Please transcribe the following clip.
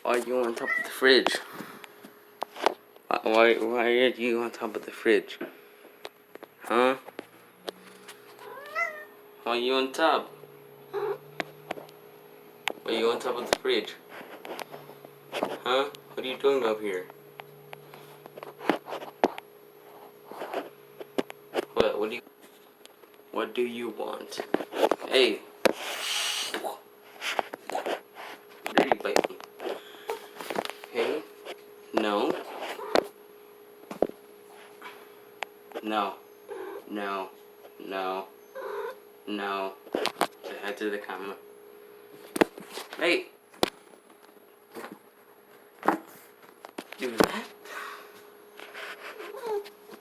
Why are you on top of the fridge? Why are you on top of the fridge? Huh? Why are you on top? Why are you on top of the fridge? Huh? What are you doing up here? What do you want? Hey! Dare you bite me? Hey? No. No. No. No. No. Say hi to the camera. Hey! Do that?